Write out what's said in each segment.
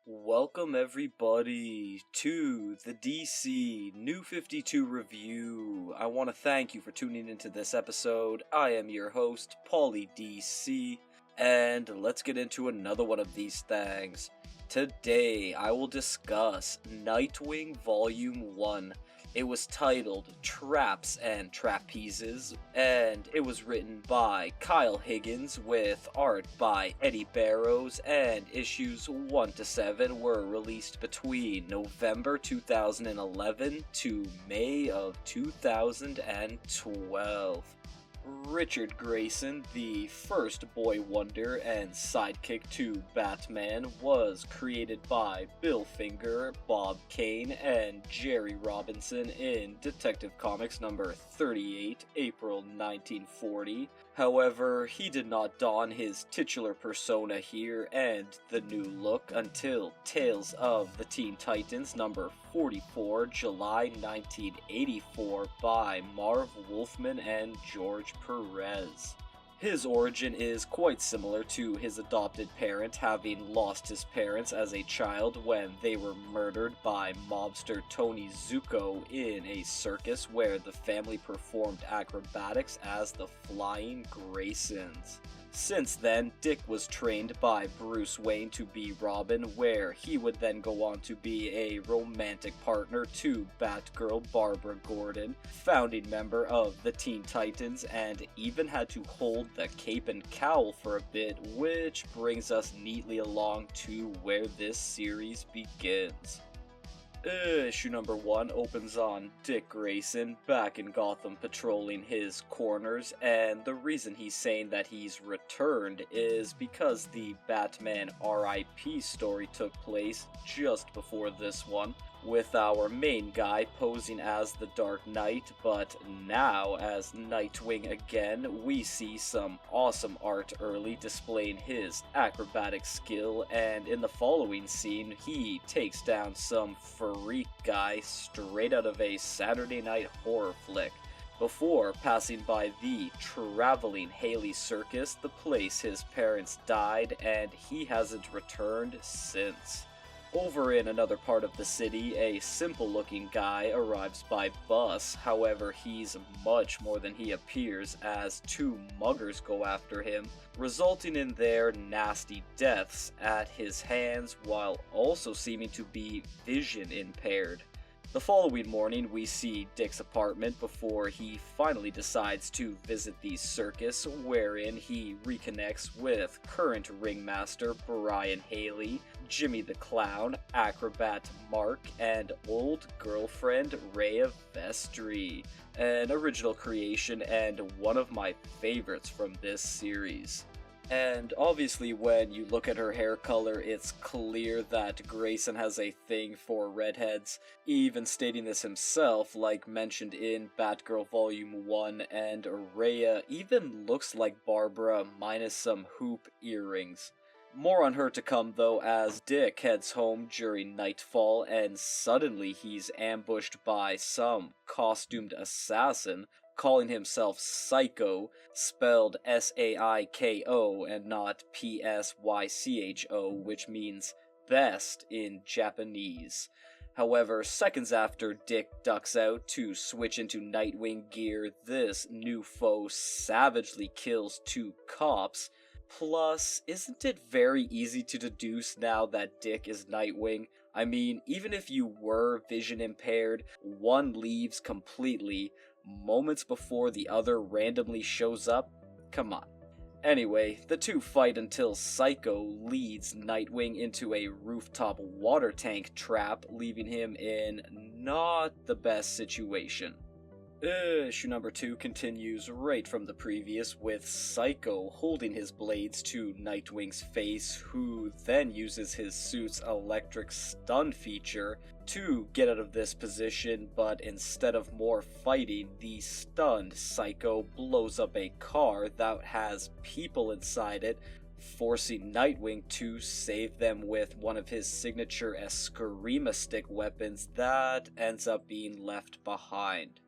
Welcome everybody to the DC New 52 review. I want to thank you for tuning into this episode. I am your host, Paulie DC, and let's get into another one of these things. Today, I will discuss Nightwing Vol.1. It was titled Traps and Trapezes, and it was written by Kyle Higgins with art by Eddy Barrows, and issues 1 to 7 were released between November 2011 to May of 2012. Richard Grayson, the first boy wonder and sidekick to Batman, was created by Bill Finger, Bob Kane, and Jerry Robinson in Detective Comics number 38, April 1940. However, he did not don his titular persona here and the new look until Tales of the Teen Titans number 44, July 1984 by Marv Wolfman and George Perez. His origin is quite similar to his adopted parent having lost his parents as a child when they were murdered by mobster Tony Zuko in a circus where the family performed acrobatics as the Flying Graysons. Since then, Dick was trained by Bruce Wayne to be Robin, where he would then go on to be a romantic partner to Batgirl Barbara Gordon, founding member of the Teen Titans, and even had to hold the cape and cowl for a bit, which brings us neatly along to where this series begins. Issue number 1 opens on Dick Grayson back in Gotham patrolling his corners, and the reason he's saying that he's returned is because the Batman R.I.P. story took place just before this one, with our main guy posing as the Dark Knight, but now as Nightwing again. We see some awesome art early displaying his acrobatic skill, and in the following scene he takes down some freak guy straight out of a Saturday night horror flick, before passing by the traveling Haley Circus, the place his parents died, and he hasn't returned since. Over in another part of the city, a simple-looking guy arrives by bus. However, he's much more than he appears, as two muggers go after him, resulting in their nasty deaths at his hands while also seeming to be vision impaired. The following morning, we see Dick's apartment before he finally decides to visit the circus, wherein he reconnects with current ringmaster Brian Haley, Jimmy the Clown, acrobat Mark, and old girlfriend Rhea Vestry, an original creation and one of my favorites from this series. And obviously when you look at her hair color, it's clear that Grayson has a thing for redheads, even stating this himself, like mentioned in Batgirl Volume 1, and Rhea even looks like Barbara minus some hoop earrings. More on her to come though, as Dick heads home during nightfall and suddenly he's ambushed by some costumed assassin calling himself Psycho, spelled S-A-I-K-O and not P-S-Y-C-H-O, which means best in Japanese. However, seconds after Dick ducks out to switch into Nightwing gear, this new foe savagely kills two cops. Plus, isn't it very easy to deduce now that Dick is Nightwing? I mean, even if you were vision impaired, one leaves completely moments before the other randomly shows up? Come on. Anyway, the two fight until Psycho leads Nightwing into a rooftop water tank trap, leaving him in not the best situation. Issue number 2 continues right from the previous, with Psycho holding his blades to Nightwing's face, who then uses his suit's electric stun feature to get out of this position, but instead of more fighting, the stunned Psycho blows up a car that has people inside it, forcing Nightwing to save them with one of his signature Eskrima stick weapons that ends up being left behind.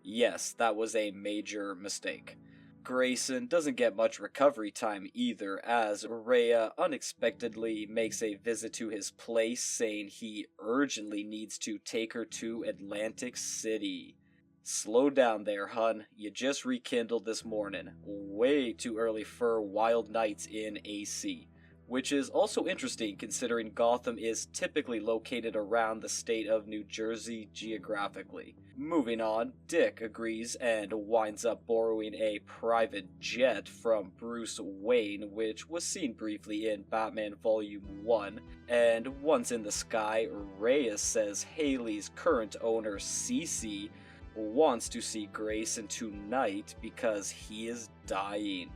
Yes, that was a major mistake. Grayson doesn't get much recovery time either, as Rhea unexpectedly makes a visit to his place, saying he urgently needs to take her to Atlantic City. Slow down there, hun. You just rekindled this morning. Way too early for wild nights in AC. Which is also interesting considering Gotham is typically located around the state of New Jersey geographically. Moving on, Dick agrees and winds up borrowing a private jet from Bruce Wayne, which was seen briefly in Batman Volume 1, and once in the sky, Reyes says Haley's current owner, Cece, wants to see Grayson tonight because he is dying.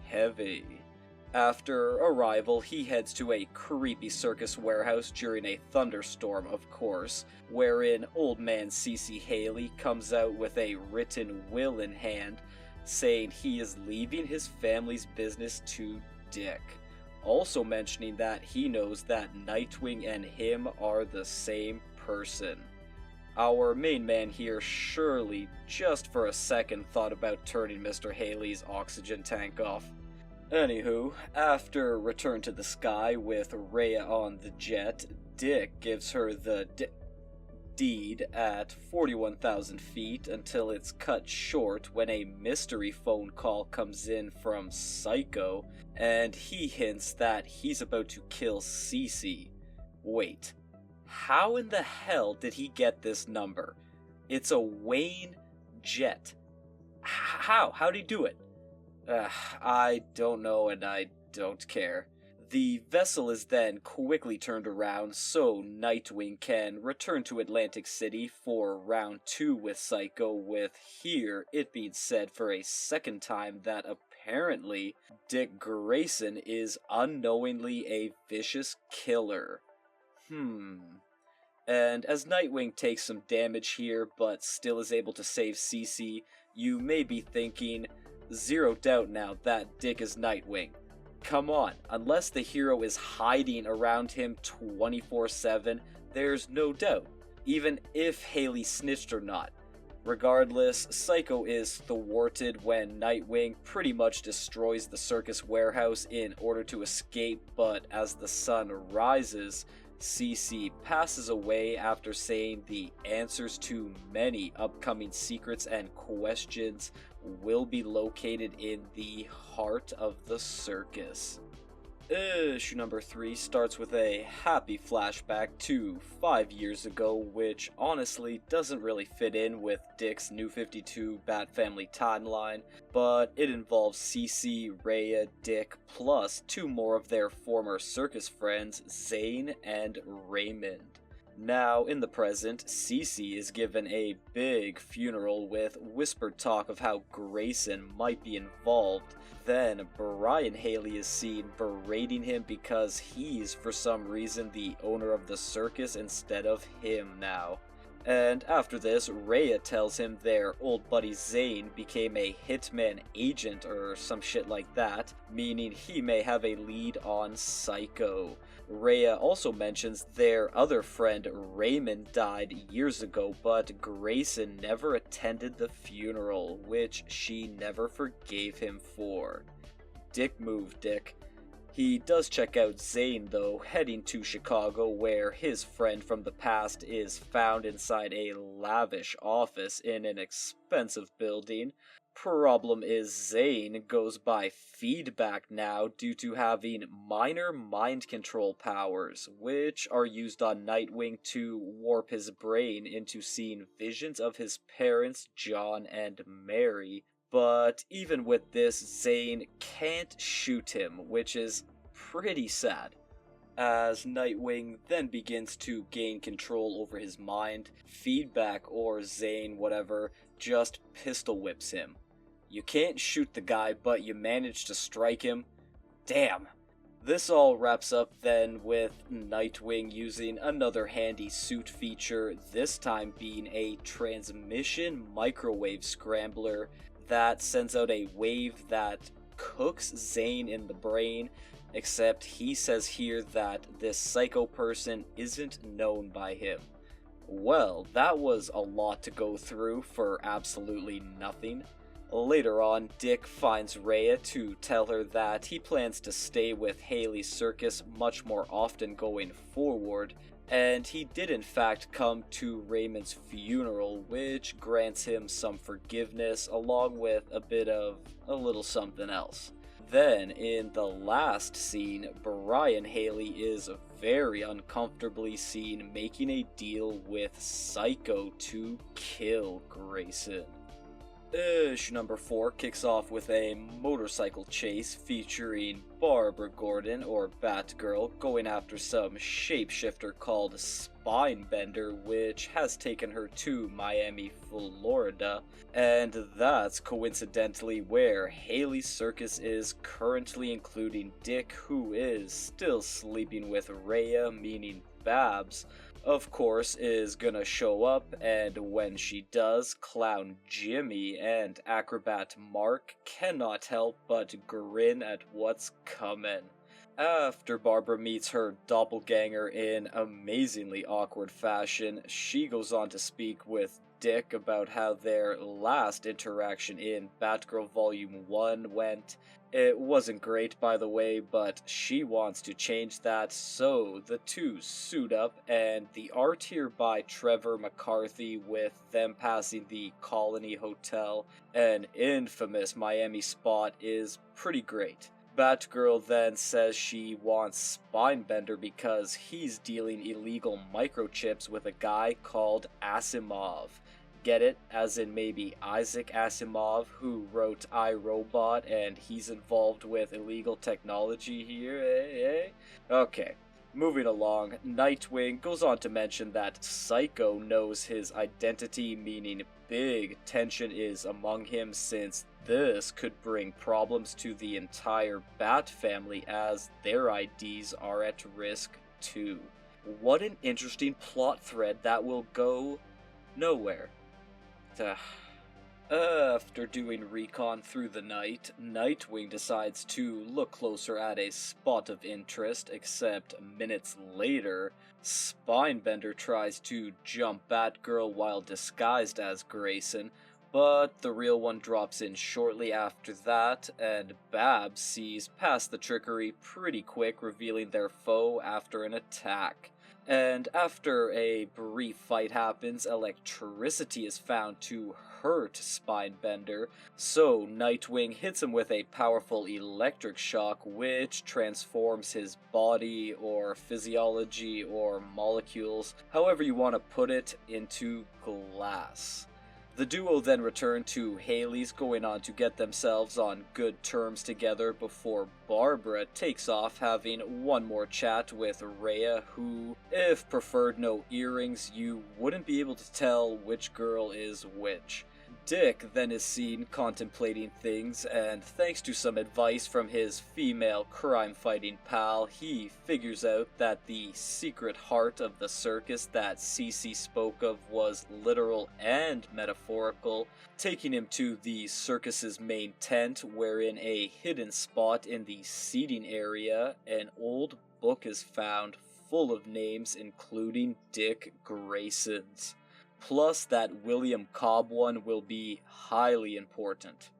Heavy. After arrival, he heads to a creepy circus warehouse during a thunderstorm, of course, wherein old man Cece Haley comes out with a written will in hand, saying he is leaving his family's business to Dick, also mentioning that he knows that Nightwing and him are the same person. Our main man here surely, just for a second, thought about turning Mr. Haley's oxygen tank off. Anywho, after Return to the Sky with Rhea on the jet, Dick gives her the deed at 41,000 feet until it's cut short when a mystery phone call comes in from Psycho, and he hints that he's about to kill Cece. Wait. How in the hell did he get this number? It's a Wayne jet. How? How'd he do it? I don't know and I don't care. The vessel is then quickly turned around so Nightwing can return to Atlantic City for round 2 with Psycho, with here it being said for a second time that apparently Dick Grayson is unknowingly a vicious killer. And as Nightwing takes some damage here but still is able to save Cece, you may be thinking, zero doubt now that Dick is Nightwing. Come on, unless the hero is hiding around him 24/7, there's no doubt, even if Haley snitched or not. Regardless, Psycho is thwarted when Nightwing pretty much destroys the circus warehouse in order to escape, but as the sun rises, Cece passes away after saying the answers to many upcoming secrets and questions will be located in the heart of the circus. Issue number 3 starts with a happy flashback to 5 years ago, which honestly doesn't really fit in with Dick's New 52 Bat Family timeline, but it involves Cece, Rhea, Dick, plus 2 more of their former circus friends, Zane and Raymond. Now, in the present, Cece is given a big funeral with whispered talk of how Grayson might be involved. Then, Brian Haley is seen berating him because he's, for some reason, the owner of the circus instead of him now. And after this, Rhea tells him their old buddy Zane became a hitman agent or some shit like that, meaning he may have a lead on Psycho. Rhea also mentions their other friend Raymond died years ago, but Grayson never attended the funeral, which she never forgave him for. Dick move, Dick. He does check out Zane though, heading to Chicago where his friend from the past is found inside a lavish office in an expensive building. Problem is Zane goes by feedback now due to having minor mind control powers, which are used on Nightwing to warp his brain into seeing visions of his parents, John and Mary. But even with this, Zane can't shoot him, which is pretty sad. As Nightwing then begins to gain control over his mind, feedback or Zane, whatever, just pistol whips him. You can't shoot the guy, but you manage to strike him? Damn. This all wraps up then with Nightwing using another handy suit feature, this time being a transmission microwave scrambler that sends out a wave that cooks Zane in the brain, except he says here that this Psycho person isn't known by him. Well, that was a lot to go through for absolutely nothing. Later on, Dick finds Rhea to tell her that he plans to stay with Haley's circus much more often going forward, and he did in fact come to Raymond's funeral, which grants him some forgiveness along with a bit of a little something else. Then, in the last scene, Brian Haley is very uncomfortably seen making a deal with Psycho to kill Grayson. Issue number 4 kicks off with a motorcycle chase featuring Barbara Gordon, or Batgirl, going after some shapeshifter called Spinebender, which has taken her to Miami, Florida, and that's coincidentally where Haley's circus is currently, including Dick, who is still sleeping with Rhea, meaning Babs, of course, is gonna show up, and when she does, Clown Jimmy and Acrobat Mark cannot help but grin at what's coming. After Barbara meets her doppelganger in amazingly awkward fashion, she goes on to speak with Dick about how their last interaction in Batgirl Volume 1 went. It wasn't great, by the way, but she wants to change that, so the two suit up, and the art here by Trevor McCarthy with them passing the Colony Hotel, an infamous Miami spot, is pretty great. Batgirl then says she wants Spinebender because he's dealing illegal microchips with a guy called Asimov. Get it? As in maybe Isaac Asimov, who wrote I, Robot, and he's involved with illegal technology here, eh? Okay, moving along, Nightwing goes on to mention that Psycho knows his identity, meaning big tension is among him since this could bring problems to the entire Bat family as their IDs are at risk too. What an interesting plot thread that will go nowhere. After doing recon through the night, Nightwing decides to look closer at a spot of interest, except minutes later, Spinebender tries to jump Batgirl while disguised as Grayson, but the real one drops in shortly after that, and Babs sees past the trickery pretty quick, revealing their foe after an attack. And after a brief fight happens, electricity is found to hurt Spinebender, so Nightwing hits him with a powerful electric shock which transforms his body or physiology or molecules, however you want to put it, into glass. The duo then return to Haley's, going on to get themselves on good terms together before Barbara takes off, having one more chat with Rhea, who, if preferred no earrings, you wouldn't be able to tell which girl is which. Dick then is seen contemplating things, and thanks to some advice from his female crime-fighting pal, he figures out that the secret heart of the circus that Cece spoke of was literal and metaphorical, taking him to the circus's main tent, where in a hidden spot in the seating area, an old book is found full of names including Dick Grayson's. Plus, that William Cobb one will be highly important.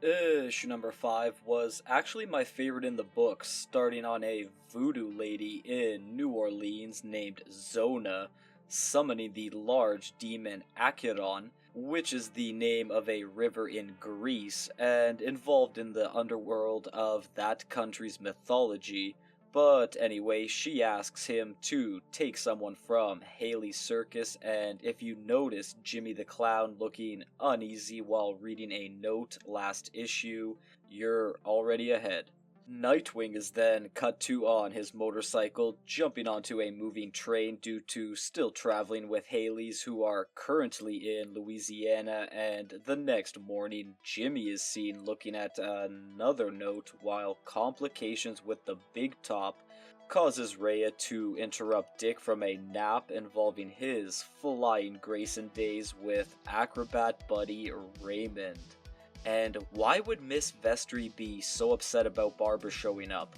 Issue number 5 was actually my favorite in the book, starting on a voodoo lady in New Orleans named Zona, summoning the large demon Acheron, which is the name of a river in Greece, and involved in the underworld of that country's mythology. But anyway, she asks him to take someone from Haley's circus, and if you notice Jimmy the Clown looking uneasy while reading a note last issue, you're already ahead. Nightwing is then cut to on his motorcycle, jumping onto a moving train due to still traveling with Haley's, who are currently in Louisiana, and the next morning Jimmy is seen looking at another note while complications with the big top causes Rhea to interrupt Dick from a nap involving his flying Grayson days with acrobat buddy Raymond. And why would Miss Vestry be so upset about Barbara showing up?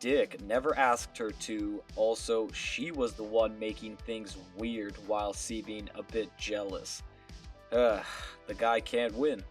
Dick never asked her to, also she was the one making things weird while seeming a bit jealous. The guy can't win.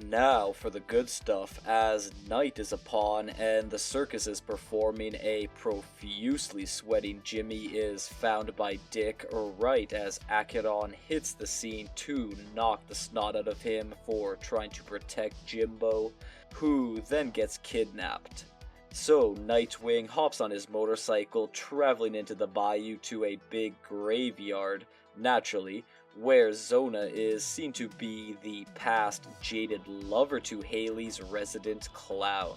Now for the good stuff, as night is upon and the circus is performing, a profusely sweating Jimmy is found by Dick right as Acheron hits the scene to knock the snot out of him for trying to protect Jimbo, who then gets kidnapped. So Nightwing hops on his motorcycle, traveling into the bayou to a big graveyard, naturally, where Zona is seen to be the past jaded lover to Haley's resident clown.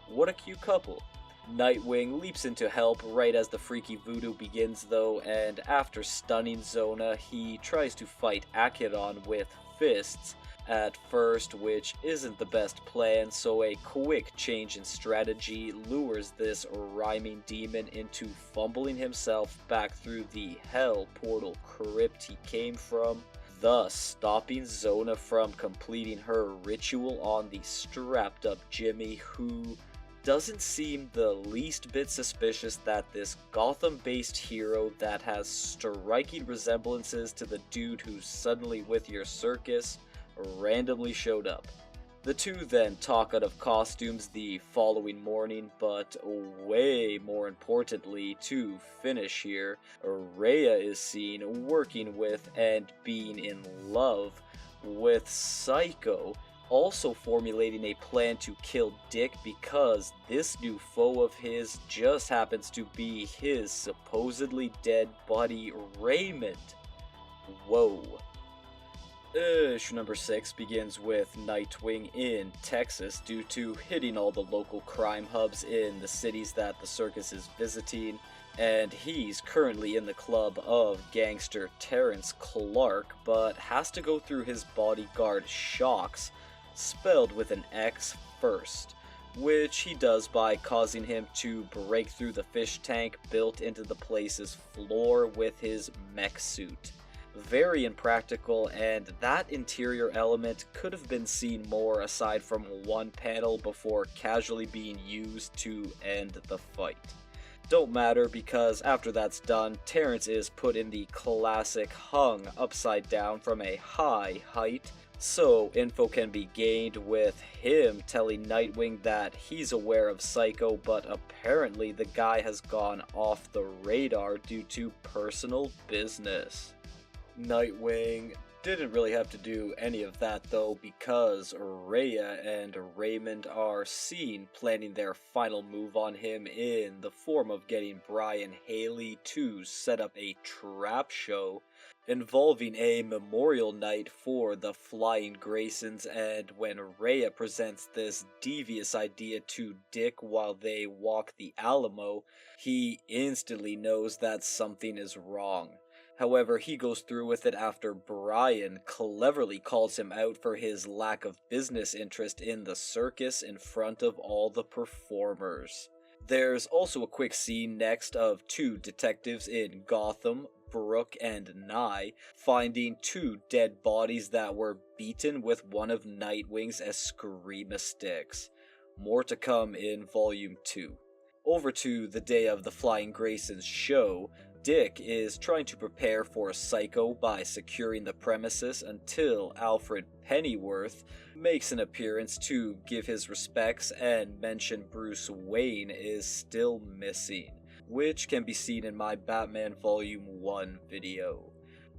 What a cute couple. Nightwing leaps in to help right as the freaky voodoo begins though, and after stunning Zona, he tries to fight Acheron with fists at first, which isn't the best plan, so a quick change in strategy lures this rhyming demon into fumbling himself back through the hell portal crypt he came from, thus stopping Zona from completing her ritual on the strapped up Jimmy, who doesn't seem the least bit suspicious that this Gotham-based hero that has striking resemblances to the dude who's suddenly with your circus randomly showed up. The two then talk out of costumes the following morning, but way more importantly, to finish here, Rhea is seen working with and being in love with Psycho, also formulating a plan to kill Dick because this new foe of his just happens to be his supposedly dead buddy Raymond. Whoa. Issue number 6 begins with Nightwing in Texas due to hitting all the local crime hubs in the cities that the circus is visiting, and he's currently in the club of gangster Terrence Clark, but has to go through his bodyguard Shocks, spelled with an X first, which he does by causing him to break through the fish tank built into the place's floor with his mech suit. Very impractical, and that interior element could have been seen more aside from one panel before casually being used to end the fight. Don't matter, because after that's done, Terrence is put in the classic hung upside down from a high height, so info can be gained with him telling Nightwing that he's aware of Psycho, but apparently the guy has gone off the radar due to personal business. Nightwing didn't really have to do any of that though, because Rhea and Raymond are seen planning their final move on him in the form of getting Brian Haley to set up a trap show involving a memorial night for the Flying Graysons, and when Rhea presents this devious idea to Dick while they walk the Alamo, he instantly knows that something is wrong. However, he goes through with it after Brian cleverly calls him out for his lack of business interest in the circus in front of all the performers. There's also a quick scene next of two detectives in Gotham, Brooke and Nye, finding two dead bodies that were beaten with one of Nightwing's Eskrima sticks. More to come in Volume 2. Over to the day of the Flying Graysons show, Dick is trying to prepare for Psycho by securing the premises until Alfred Pennyworth makes an appearance to give his respects and mention Bruce Wayne is still missing, which can be seen in my Batman Volume 1 video.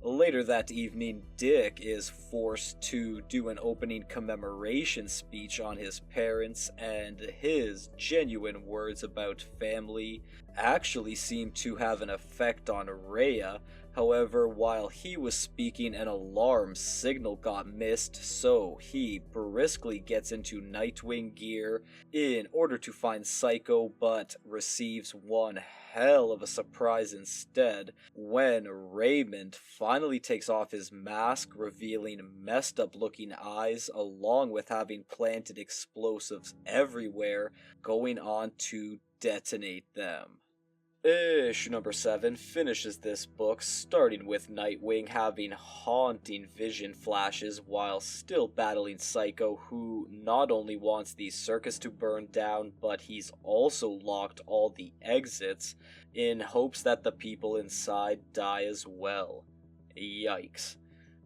Later that evening, Dick is forced to do an opening commemoration speech on his parents, and his genuine words about family actually seem to have an effect on Rhea. However, while he was speaking, an alarm signal got missed, so he briskly gets into Nightwing gear in order to find Psycho, but receives one hell of a surprise instead when Raymond finally takes off his mask, revealing messed up looking eyes along with having planted explosives everywhere, going on to detonate them. Issue number 7 finishes this book, starting with Nightwing having haunting vision flashes while still battling Psycho, who not only wants the circus to burn down, but he's also locked all the exits in hopes that the people inside die as well. Yikes.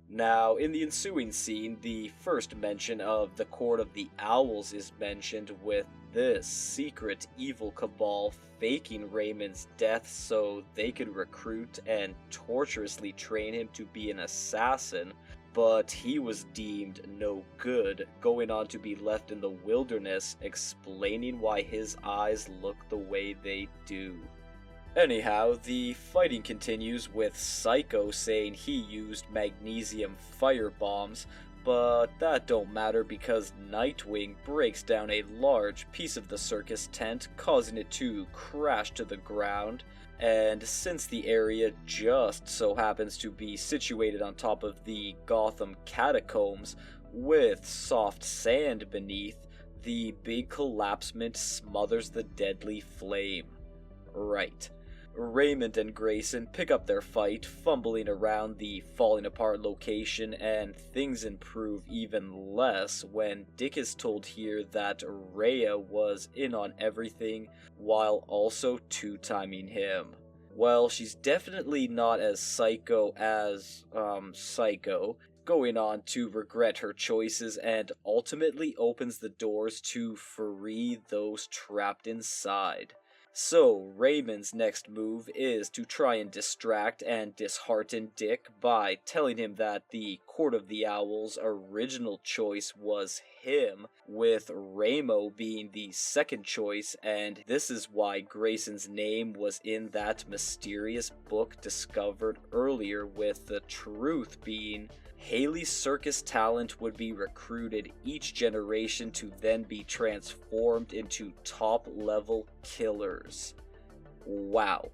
Now, in the ensuing scene, the first mention of the Court of the Owls is mentioned, with this secret evil cabal faking Raymond's death so they could recruit and torturously train him to be an assassin, but he was deemed no good, going on to be left in the wilderness, explaining why his eyes look the way they do. Anyhow, the fighting continues with Psycho saying he used magnesium firebombs, but that don't matter because Nightwing breaks down a large piece of the circus tent, causing it to crash to the ground. And since the area just so happens to be situated on top of the Gotham catacombs with soft sand beneath, the big collapsement smothers the deadly flame. Right. Raymond and Grayson pick up their fight, fumbling around the falling apart location, and things improve even less when Dick is told here that Rhea was in on everything while also two-timing him. Well, she's definitely not as psycho as, Psycho, going on to regret her choices and ultimately opens the doors to free those trapped inside. So, Raymond's next move is to try and distract and dishearten Dick by telling him that the Court of the Owls' original choice was him, with Ramo being the second choice, and this is why Grayson's name was in that mysterious book discovered earlier, with the truth being Haley's circus talent would be recruited each generation to then be transformed into top-level killers. Wow.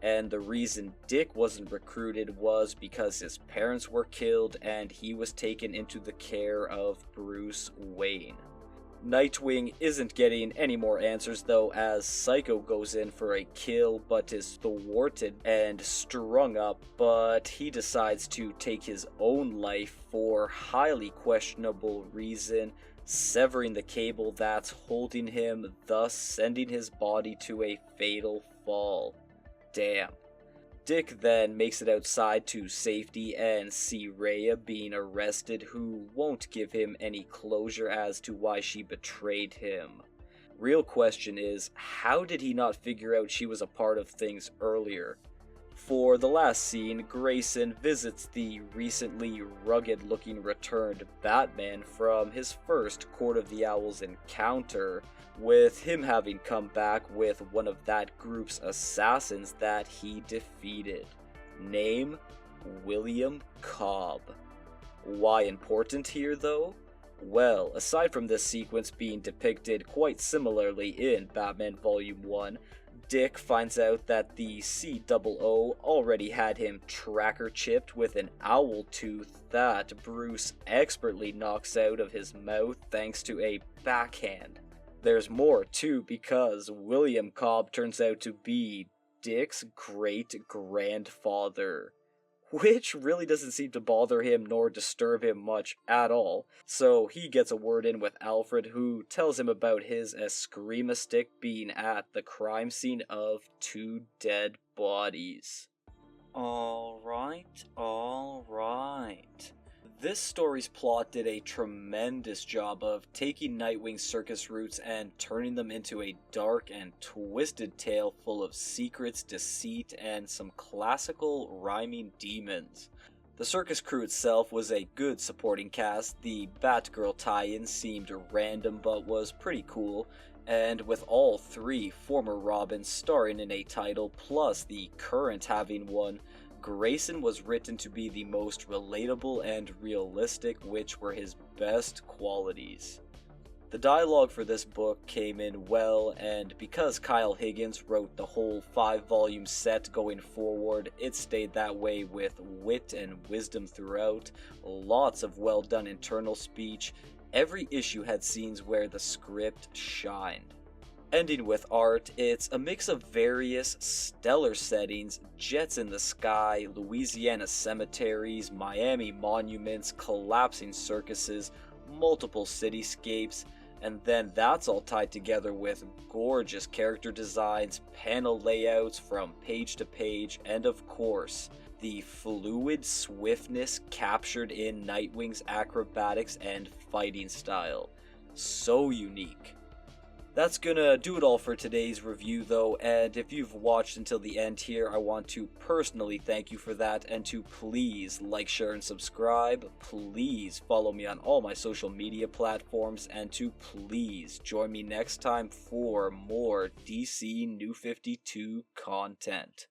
And the reason Dick wasn't recruited was because his parents were killed and he was taken into the care of Bruce Wayne. Nightwing isn't getting any more answers though, as Psycho goes in for a kill but is thwarted and strung up, but he decides to take his own life for highly questionable reason, severing the cable that's holding him, thus sending his body to a fatal fall. Damn. Dick then makes it outside to safety and see Rhea being arrested, who won't give him any closure as to why she betrayed him. Real question is, how did he not figure out she was a part of things earlier? For the last scene, Grayson visits the recently rugged-looking returned Batman from his first Court of the Owls encounter, with him having come back with one of that group's assassins that he defeated. Name: William Cobb. Why important here though? Well, aside from this sequence being depicted quite similarly in Batman Volume 1, Dick finds out that the COO already had him tracker chipped with an owl tooth that Bruce expertly knocks out of his mouth thanks to a backhand. There's more too, because William Cobb turns out to be Dick's great-grandfather, which really doesn't seem to bother him nor disturb him much at all. So he gets a word in with Alfred, who tells him about his Eskrima stick being at the crime scene of 2 dead bodies. Alright. This story's plot did a tremendous job of taking Nightwing's circus roots and turning them into a dark and twisted tale full of secrets, deceit, and some classical rhyming demons. The circus crew itself was a good supporting cast. The Batgirl tie-in seemed random but was pretty cool, and with all 3 former Robins starring in a title, plus the current having one, Grayson was written to be the most relatable and realistic, which were his best qualities. The dialogue for this book came in well, and because Kyle Higgins wrote the whole 5-volume set going forward, it stayed that way with wit and wisdom throughout, lots of well done internal speech. Every issue had scenes where the script shined. Ending with art, it's a mix of various stellar settings: jets in the sky, Louisiana cemeteries, Miami monuments, collapsing circuses, multiple cityscapes, and then that's all tied together with gorgeous character designs, panel layouts from page to page, and of course, the fluid swiftness captured in Nightwing's acrobatics and fighting style. So unique. That's gonna do it all for today's review though, and if you've watched until the end here, I want to personally thank you for that, and to please like, share, and subscribe. Please follow me on all my social media platforms, and to please join me next time for more DC New 52 content.